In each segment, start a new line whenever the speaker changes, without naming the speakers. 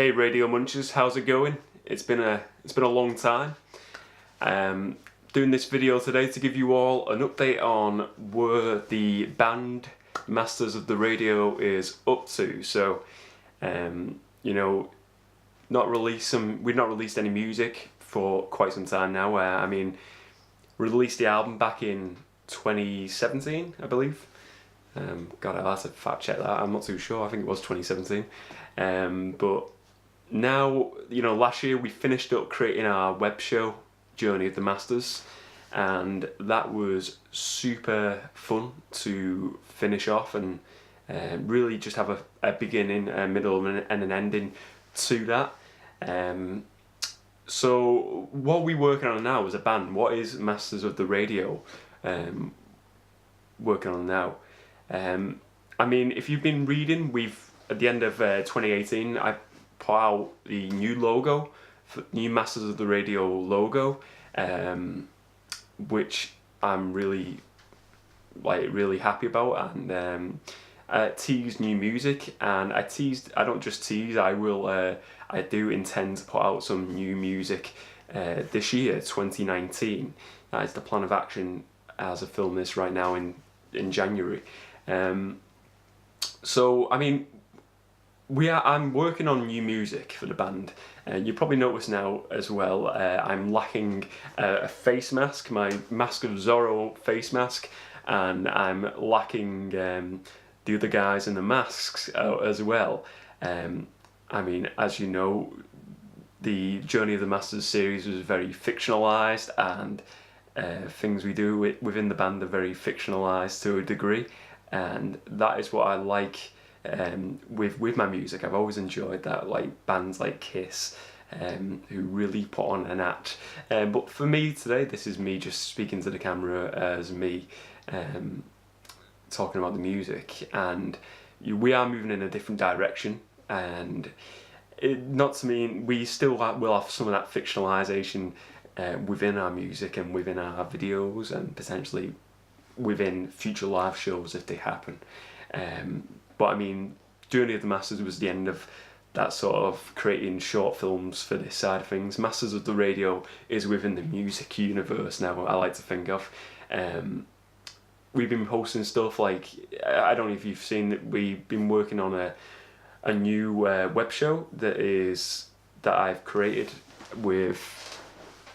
Hey Radio Munchers, how's it going? It's been a long time. Doing this video today to give you all an update on where the band Masters of the Radio is up to. So, you know, we've not released any music for quite some time now. Released the album back in 2017, I believe. God, I'll have to fact check that. I'm not too sure. I think it was 2017. But now, last year we finished up creating our web show, Journey of the Masters, and that was super fun to finish off and really just have a beginning, a middle, and an ending to that. So what we're working on now as a band, what is Masters of the Radio working on now? If you've been reading, at the end of 2018, I put out the new logo, new Masters of the Radio logo, which I'm really happy about, and I teased new music, and I don't just tease, I do intend to put out some new music this year, 2019. That is the plan of action as I film this right now in January. I'm working on new music for the band. You probably noticed now as well, I'm lacking a face mask, my Mask of Zorro face mask, and I'm lacking the other guys in the masks as well. As you know, the Journey of the Masters series was very fictionalised, and things we do within the band are very fictionalised to a degree, and that is what I like with my music. I've always enjoyed that, like bands like Kiss, who really put on an act. But for me today, this is me just speaking to the camera as me, talking about the music, and we are moving in a different direction, and not to mean we still will have some of that fictionalisation within our music and within our videos, and potentially within future live shows if they happen. But Journey of the Masters was the end of that sort of creating short films for this side of things. Masters of the Radio is within the music universe now, I like to think of. We've been posting stuff like, I don't know if you've seen that we've been working on a new web show that I've created with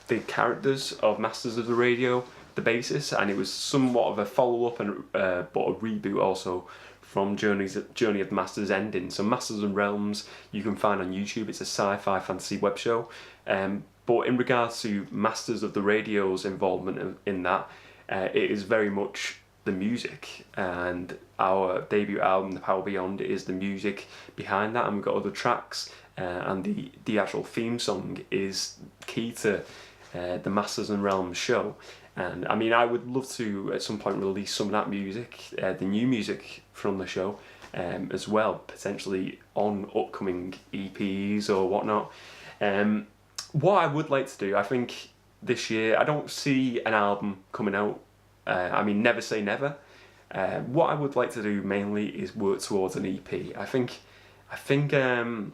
the characters of Masters of the Radio, the basis, and it was somewhat of a follow-up and but a reboot also from Journey of the Masters ending. So Masters and Realms you can find on YouTube. It's a sci-fi fantasy web show, but in regards to Masters of the Radio's involvement in that, it is very much the music, and our debut album, The Power Beyond, is the music behind that, and we've got other tracks, and the actual theme song is key to the Masters and Realms show. And I would love to at some point release some of that music, the new music from the show, as well, potentially on upcoming EPs or whatnot. What I would like to do, I think this year, I don't see an album coming out. Never say never. What I would like to do mainly is work towards an EP. I think doing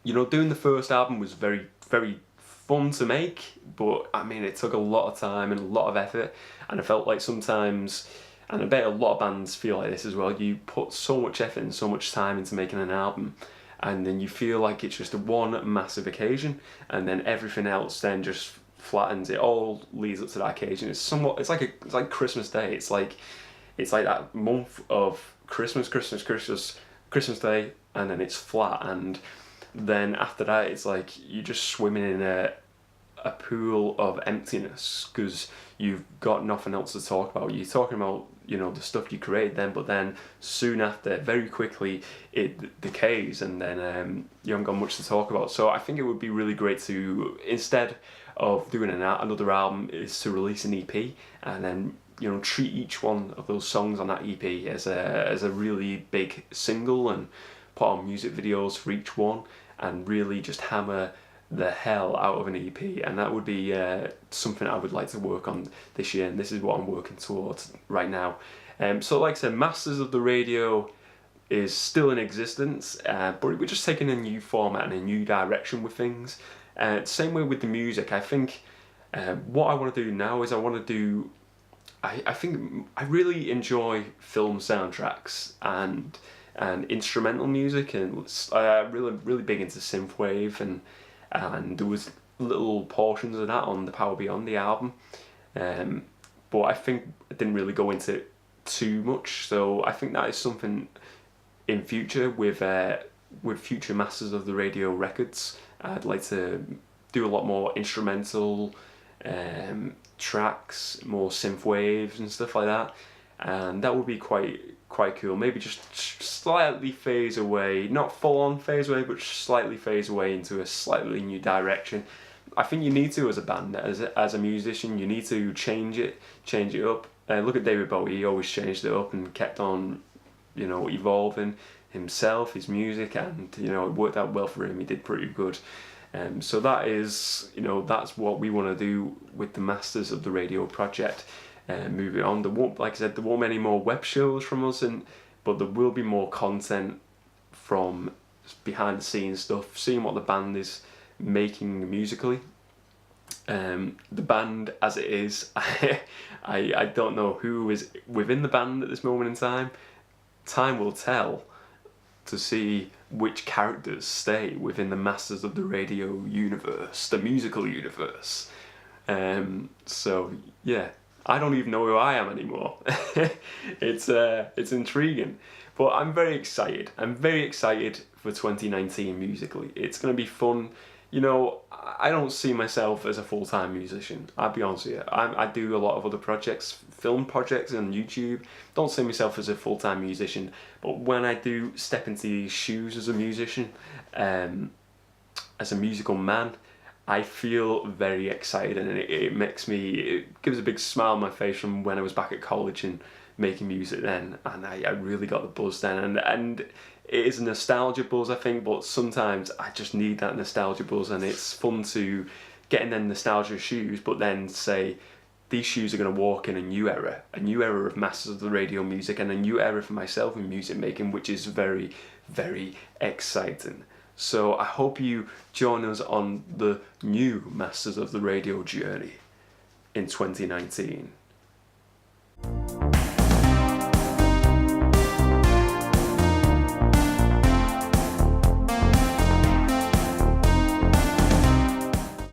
the first album was very, very fun to make, but it took a lot of time and a lot of effort, and I felt like sometimes, and I bet a lot of bands feel like this as well, you put so much effort and so much time into making an album, and then you feel like it's just one massive occasion, and then everything else then just flattens. It all leads up to that occasion. It's like Christmas Day. It's like that month of Christmas Day, and then it's flat, and then after that it's like you're just swimming in a pool of emptiness because you've got nothing else to talk about. You're talking about the stuff you created then, but then soon after, very quickly, it decays, and then you haven't got much to talk about. So I think it would be really great to, instead of doing another album, is to release an EP, and then treat each one of those songs on that EP as a really big single, and put on music videos for each one, and really just hammer the hell out of an EP. And that would be something I would like to work on this year, and this is what I'm working towards right now. So like I said, Masters of the Radio is still in existence, but we're just taking a new format and a new direction with things. Same way with the music. I think what I want to do now is I think I really enjoy film soundtracks and instrumental music, and really big into synthwave, and there was little portions of that on the Power Beyond the album, but I think I didn't really go into it too much. So I think that is something in future with future Masters of the Radio records. I'd like to do a lot more instrumental tracks, more synth waves and stuff like that, and that would be quite cool. Maybe just slightly phase away, not full on phase away, but slightly phase away into a slightly new direction. I think you need to, as a band, as a musician, you need to change it up. Look at David Bowie; he always changed it up and kept on, evolving himself, his music, and it worked out well for him. He did pretty good. So that is, that's what we want to do with the Masters of the Radio project. Moving on, like I said, there won't be any more web shows from us, but there will be more content from behind the scenes stuff, seeing what the band is making musically. The band as it is, I don't know who is within the band at this moment in time. Time will tell to see which characters stay within the Masters of the Radio universe, the musical universe. So yeah, I don't even know who I am anymore. It's intriguing, but I'm very excited. I'm very excited for 2019 musically. It's gonna be fun. I don't see myself as a full-time musician. I'll be honest with you. I do a lot of other projects, film projects on YouTube. Don't see myself as a full-time musician. But when I do step into these shoes as a musician, as a musical man, I feel very excited, and it gives a big smile on my face from when I was back at college and making music then, and I really got the buzz then, and it is a nostalgia buzz, I think, but sometimes I just need that nostalgia buzz, and it's fun to get in them nostalgia shoes, but then say, these shoes are going to walk in a new era of Masters of the Radio music, and a new era for myself in music making, which is very, very exciting. So I hope you join us on the new Masters of the Radio journey in 2019.